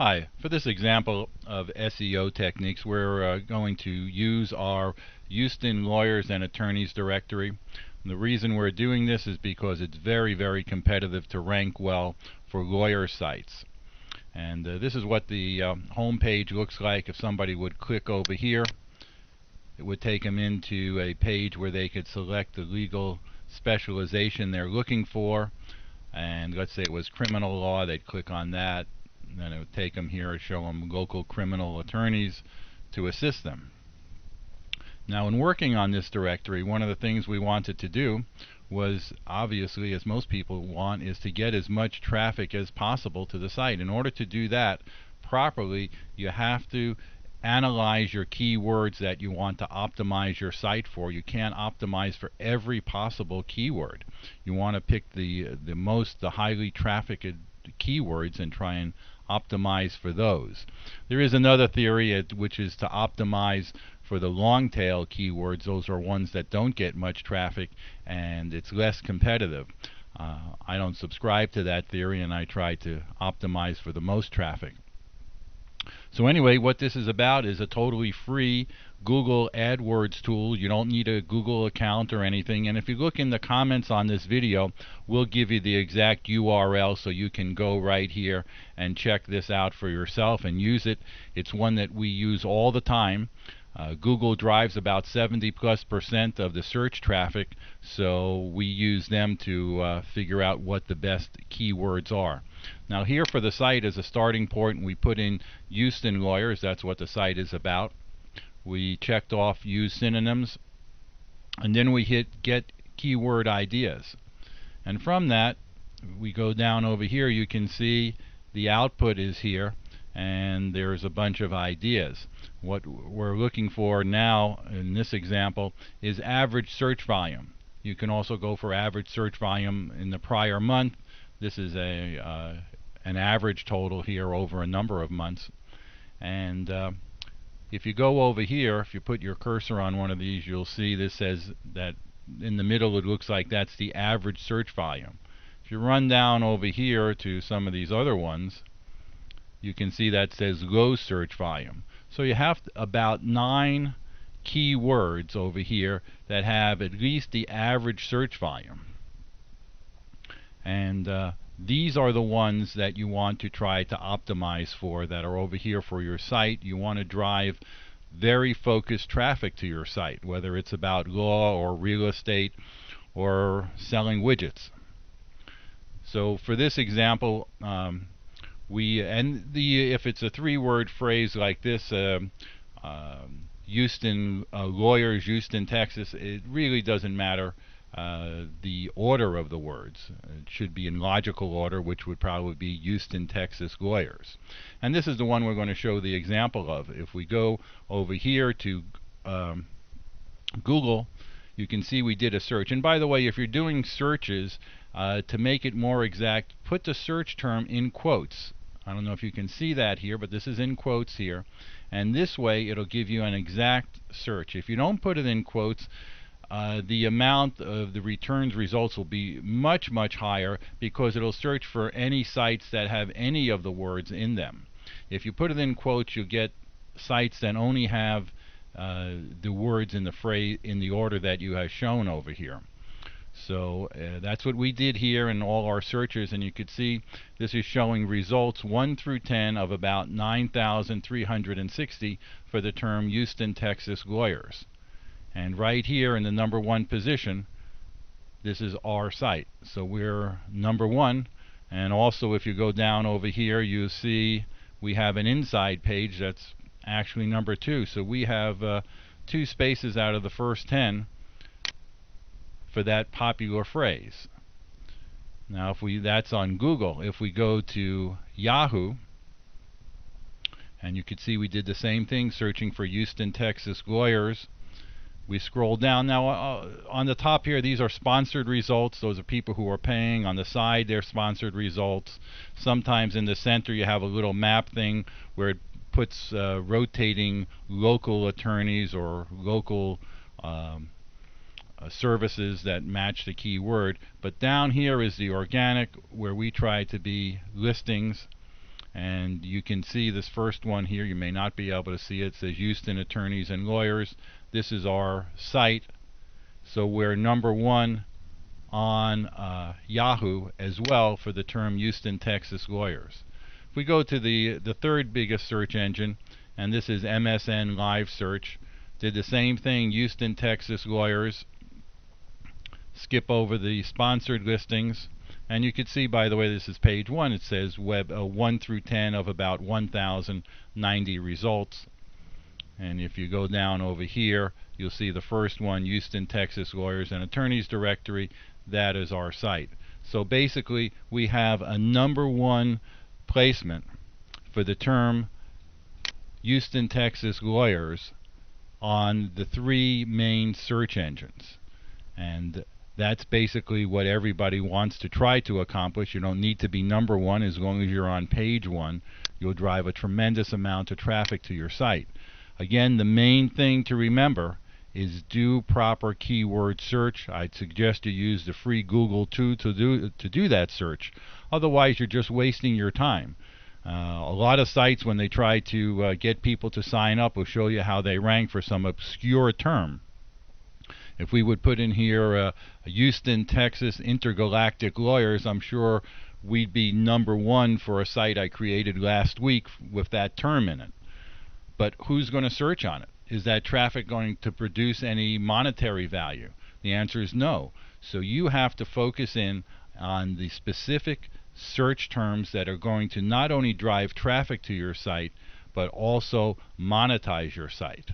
Hi, for this example of SEO techniques, we're going to use our Houston Lawyers and Attorneys directory. And the reason we're doing this is because it's very competitive to rank well for lawyer sites. And this is what the home page looks like. If somebody would click over here, it would take them into a page where they could select the legal specialization they're looking for. And let's say it was criminal law, they'd click on that. Then it would take them here and show them local criminal attorneys to assist them. Now, in working on this directory, one of the things we wanted to do was, obviously, as most people want, is to get as much traffic as possible to the site. In order to do that properly, you have to analyze your keywords that you want to optimize your site for. You can't optimize for every possible keyword. You want to pick the highly trafficked keywords and try and optimize for those. There is another theory which is to optimize for the long tail keywords. Those are ones that don't get much traffic and it's less competitive. I don't subscribe to that theory, and I try to optimize for the most traffic. So anyway, what this is about is a totally free Google AdWords tool. You don't need a Google account or anything. And if you look in the comments on this video, we'll give you the exact URL so you can go right here and check this out for yourself and use it. It's one that we use all the time. Google drives about 70+% of the search traffic, so we use them to figure out what the best keywords are. Now here for the site as a starting point, we put in Houston Lawyers. That's what the site is about. We checked off use synonyms, and then we hit get keyword ideas. And from that, we go down over here. You can see the output is here, and there's a bunch of ideas. What we're looking for now in this example is average search volume. You can also go for average search volume in the prior month. This is an average total here over a number of months. And if you go over here, if you put your cursor on one of these, you'll see this says that in the middle it looks like that's the average search volume. If you run down over here to some of these other ones, you can see that says low search volume. So you have about 9 keywords over here that have at least the average search volume. And these are the ones that you want to try to optimize for, that are over here for your site. You want to drive very focused traffic to your site, whether it's about law or real estate or selling widgets. So for this example, if it's a 3-word phrase like this, Houston Lawyers, Houston, Texas, it really doesn't matter the order of the words. It should be in logical order, which would probably be Houston, Texas Lawyers. And this is the one we're going to show the example of. If we go over here to Google, you can see we did a search. And by the way, if you're doing searches, to make it more exact, put the search term in quotes. I don't know if you can see that here, but this is in quotes here. And this way it'll give you an exact search. If you don't put it in quotes, the amount of the returns results will be much higher, because it'll search for any sites that have any of the words in them. If you put it in quotes, you'll get sites that only have the words in the phrase in the order that you have shown over here. So that's what we did here in all our searches, and you could see this is showing results 1 through 10 of about 9,360 for the term Houston, Texas Lawyers. And right here in the number 1 position, this is our site. So we're number 1. And also if you go down over here, you see we have an inside page that's actually number 2. So we have 2 spaces out of the first 10 for that popular phrase. Now that's on Google. If we go to Yahoo, and you can see we did the same thing, searching for Houston, Texas Lawyers. We scroll down. Now on the top here, these are sponsored results. Those are people who are paying. On the side, they're sponsored results. Sometimes in the center you have a little map thing where it puts rotating local attorneys or local services that match the keyword. But down here is the organic, where we try to be listings. And you can see this first one here. You may not be able to see it. It says Houston Attorneys and Lawyers. This is our site. So we're number one on Yahoo as well for the term Houston, Texas lawyers. If we go to the third biggest search engine, and this is MSN Live Search, did the same thing, Houston, Texas lawyers. Skip over the sponsored listings, and you can see, by the way, this is page 1. It says web 1 through 10 of about 1,090 results. And if you go down over here, you'll see the first one, Houston, Texas Lawyers and Attorneys Directory. That is our site. So basically, we have a number one placement for the term Houston, Texas Lawyers on the 3 main search engines. And that's basically what everybody wants to try to accomplish. You don't need to be number one. As long as you're on page 1, you'll drive a tremendous amount of traffic to your site. Again, the main thing to remember is do proper keyword search. I'd suggest you use the free Google tool to do that search. Otherwise, you're just wasting your time. A lot of sites, when they try to get people to sign up, will show you how they rank for some obscure term. If we would put in here Houston, Texas Intergalactic Lawyers, I'm sure we'd be number one for a site I created last week with that term in it. But who's going to search on it? Is that traffic going to produce any monetary value? The answer is no. So you have to focus in on the specific search terms that are going to not only drive traffic to your site, but also monetize your site.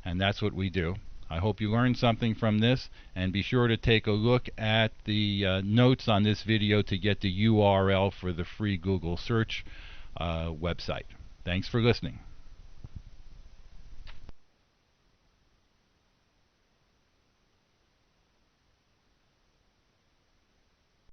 And that's what we do. I hope you learned something from this, and be sure to take a look at the notes on this video to get the URL for the free Google search website. Thanks for listening.